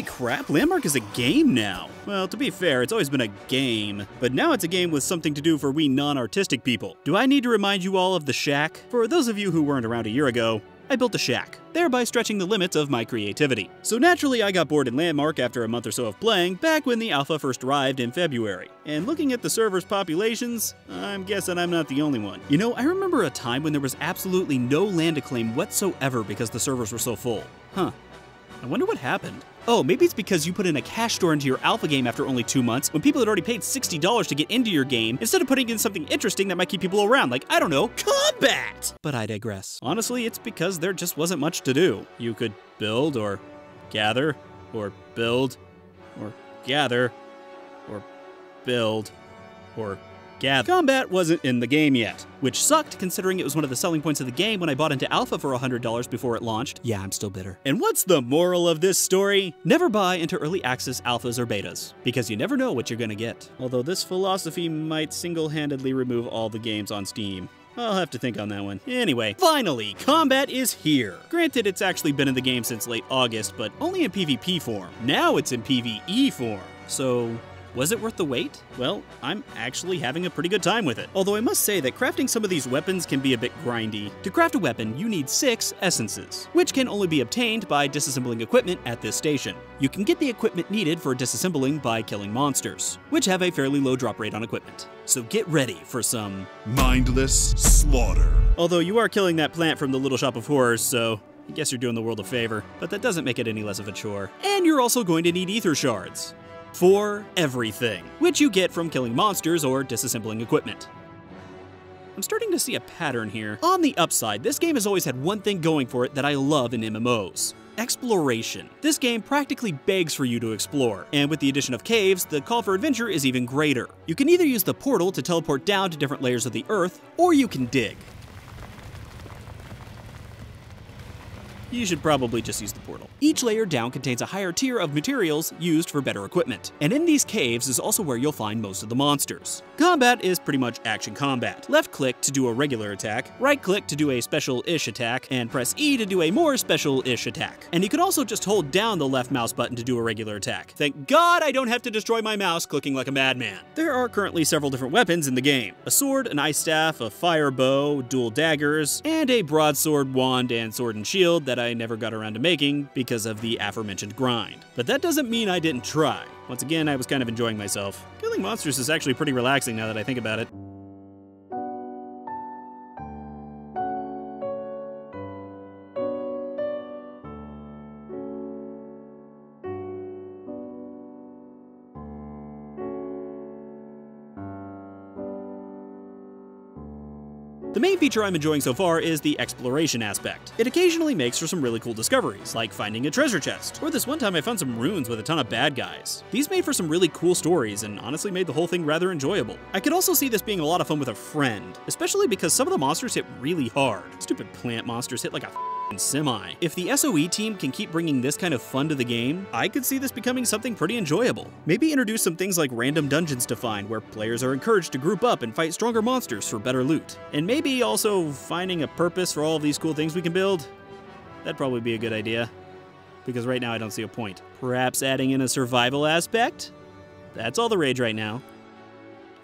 crap, Landmark is a game now. Well, to be fair, it's always been a game, but now it's a game with something to do for we non-artistic people. Do I need to remind you all of the shack? For those of you who weren't around a year ago, I built a shack, thereby stretching the limits of my creativity. So naturally, I got bored in Landmark after a month or so of playing, back when the alpha first arrived in February. And looking at the server's populations, I'm guessing I'm not the only one. You know, I remember a time when there was absolutely no land to claim whatsoever because the servers were so full. Huh. I wonder what happened. Oh, maybe it's because you put in a cash store into your alpha game after only 2 months, when people had already paid $60 to get into your game, instead of putting in something interesting that might keep people around, like, I don't know, combat! But I digress. Honestly, it's because there just wasn't much to do. You could build, or gather, or build, or gather, or build, or gather. Combat wasn't in the game yet, which sucked considering it was one of the selling points of the game when I bought into alpha for $100 before it launched. Yeah, I'm still bitter. And what's the moral of this story? Never buy into early access alphas or betas, because you never know what you're gonna get. Although this philosophy might single-handedly remove all the games on Steam. I'll have to think on that one. Anyway, finally, combat is here. Granted, it's actually been in the game since late August, but only in PvP form. Now it's in PvE form. So, was it worth the wait? Well, I'm actually having a pretty good time with it. Although I must say that crafting some of these weapons can be a bit grindy. To craft a weapon, you need 6 essences, which can only be obtained by disassembling equipment at this station. You can get the equipment needed for disassembling by killing monsters, which have a fairly low drop rate on equipment. So get ready for some mindless slaughter. Although you are killing that plant from the Little Shop of Horrors, so I guess you're doing the world a favor, but that doesn't make it any less of a chore. And you're also going to need ether shards. For everything, which you get from killing monsters or disassembling equipment. I'm starting to see a pattern here. On the upside, this game has always had one thing going for it that I love in MMOs. Exploration. This game practically begs for you to explore, and with the addition of caves, the call for adventure is even greater. You can either use the portal to teleport down to different layers of the earth, or you can dig. You should probably just use the portal. Each layer down contains a higher tier of materials used for better equipment. And in these caves is also where you'll find most of the monsters. Combat is pretty much action combat. Left click to do a regular attack, right click to do a special-ish attack, and press E to do a more special-ish attack. And you can also just hold down the left mouse button to do a regular attack. Thank God I don't have to destroy my mouse clicking like a madman. There are currently several different weapons in the game. A sword, an ice staff, a fire bow, dual daggers, and a broadsword, wand, and sword and shield that I never got around to making because of the aforementioned grind. But that doesn't mean I didn't try. Once again, I was kind of enjoying myself. Killing monsters is actually pretty relaxing now that I think about it. The main feature I'm enjoying so far is the exploration aspect. It occasionally makes for some really cool discoveries, like finding a treasure chest, or this one time I found some ruins with a ton of bad guys. These made for some really cool stories and honestly made the whole thing rather enjoyable. I could also see this being a lot of fun with a friend, especially because some of the monsters hit really hard. Stupid plant monsters hit like a semi. If the SOE team can keep bringing this kind of fun to the game, I could see this becoming something pretty enjoyable. Maybe introduce some things like random dungeons to find, where players are encouraged to group up and fight stronger monsters for better loot. And maybe also finding a purpose for all of these cool things we can build. That'd probably be a good idea, because right now I don't see a point. Perhaps adding in a survival aspect? That's all the rage right now.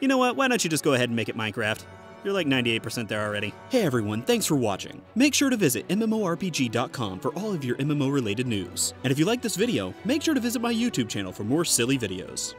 You know what, why don't you just go ahead and make it Minecraft? You're like 98% there already. Hey everyone, thanks for watching. Make sure to visit MMORPG.com for all of your MMO related news. And if you like this video, make sure to visit my YouTube channel for more silly videos.